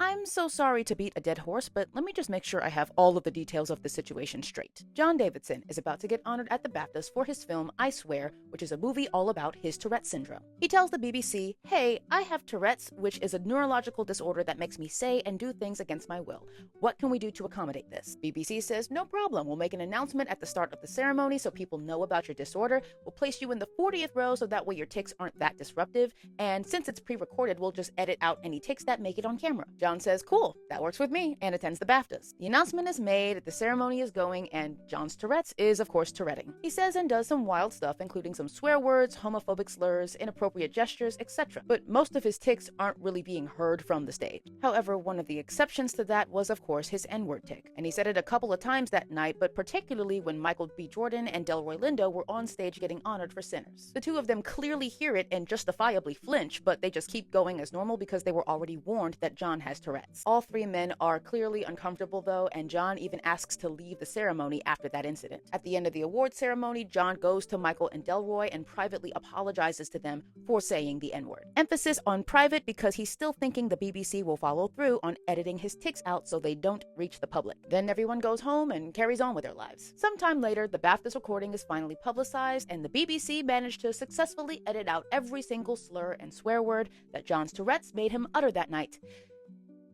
I'm so sorry to beat a dead horse, but let me just make sure I have all of the details of the situation straight. John Davidson is about to get honored at the BAFTAs for his film I Swear, which is a movie all about his Tourette's syndrome. He tells the BBC, "Hey, I have Tourette's, which is a neurological disorder that makes me say and do things against my will. What can we do to accommodate this?" BBC says, "No problem. We'll make an announcement at the start of the ceremony so people know about your disorder. We'll place you in the 40th row so that way your tics aren't that disruptive. And since it's pre-recorded, we'll just edit out any tics that make it on camera." John says, "Cool, that works with me," and attends the BAFTAs. The announcement is made, the ceremony is going, and John's Tourette's is, of course, Touretting. He says and does some wild stuff, including some swear words, homophobic slurs, inappropriate gestures, etc. But most of his tics aren't really being heard from the stage. However, one of the exceptions to that was, of course, his N-word tic. And he said it a couple of times that night, but particularly when Michael B. Jordan and Delroy Lindo were on stage getting honored for Sinners. The two of them clearly hear it and justifiably flinch, but they just keep going as normal because they were already warned that John has Tourette's. All three men are clearly uncomfortable though, and John even asks to leave the ceremony after that incident. At the end of the award ceremony, John goes to Michael and Delroy and privately apologizes to them for saying the N-word. Emphasis on private because he's still thinking the BBC will follow through on editing his tics out so they don't reach the public. Then everyone goes home and carries on with their lives. Sometime later, the BAFTAs recording is finally publicized, and the BBC managed to successfully edit out every single slur and swear word that John's Tourette's made him utter that night.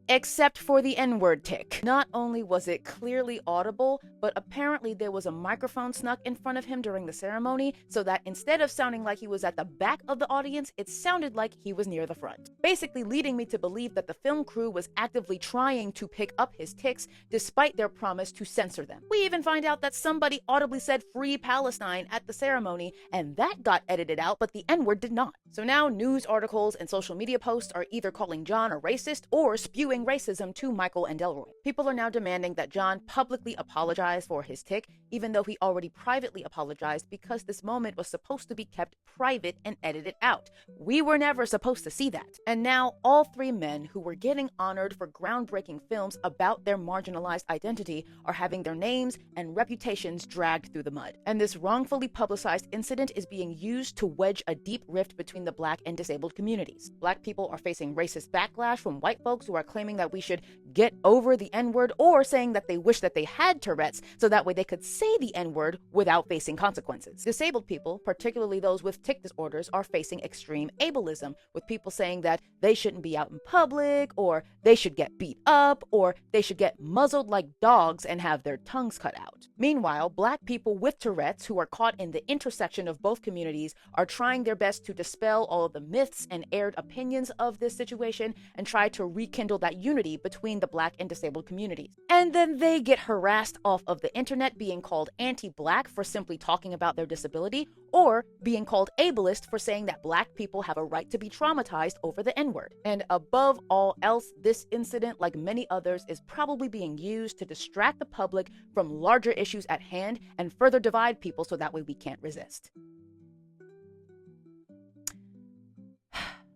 Except for the N-word tic. Not only was it clearly audible, but apparently there was a microphone snuck in front of him during the ceremony, so that instead of sounding like he was at the back of the audience, it sounded like he was near the front. Basically leading me to believe that the film crew was actively trying to pick up his tics, despite their promise to censor them. We even find out that somebody audibly said "Free Palestine" at the ceremony, and that got edited out, but the N-word did not. So now news articles and social media posts are either calling John a racist or spewing racism to Michael and Delroy. People are now demanding that John publicly apologize for his tic, even though he already privately apologized because this moment was supposed to be kept private and edited out. We were never supposed to see that. And now all three men who were getting honored for groundbreaking films about their marginalized identity are having their names and reputations dragged through the mud. And this wrongfully publicized incident is being used to wedge a deep rift between the Black and disabled communities. Black people are facing racist backlash from white folks who are claiming that we should get over the N-word, or saying that they wish that they had Tourette's so that way they could say the N-word without facing consequences. Disabled people, particularly those with tic disorders, are facing extreme ableism, with people saying that they shouldn't be out in public, or they should get beat up, or they should get muzzled like dogs and have their tongues cut out. Meanwhile, Black people with Tourette's who are caught in the intersection of both communities are trying their best to dispel all of the myths and aired opinions of this situation and try to rekindle that unity between the Black and disabled communities. And then they get harassed off of the internet, being called anti-Black for simply talking about their disability, or being called ableist for saying that Black people have a right to be traumatized over the N-word. And above all else, this incident, like many others, is probably being used to distract the public from larger issues at hand and further divide people so that way we can't resist.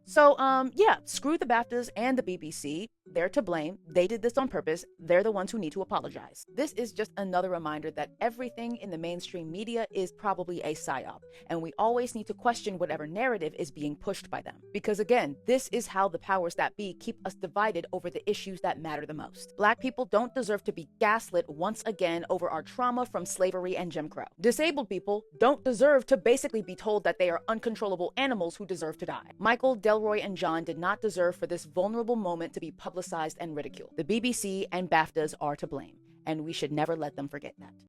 So, yeah, screw the BAFTAs and the BBC. They're to blame. They did this on purpose. They're the ones who need to apologize. This is just another reminder that everything in the mainstream media is probably a psyop, and we always need to question whatever narrative is being pushed by them. Because again, this is how the powers that be keep us divided over the issues that matter the most. Black people don't deserve to be gaslit once again over our trauma from slavery and Jim Crow. Disabled people don't deserve to basically be told that they are uncontrollable animals who deserve to die. Michael, Delroy, and John did not deserve for this vulnerable moment to be publicized and ridiculed. The BBC and BAFTAs are to blame, and we should never let them forget that.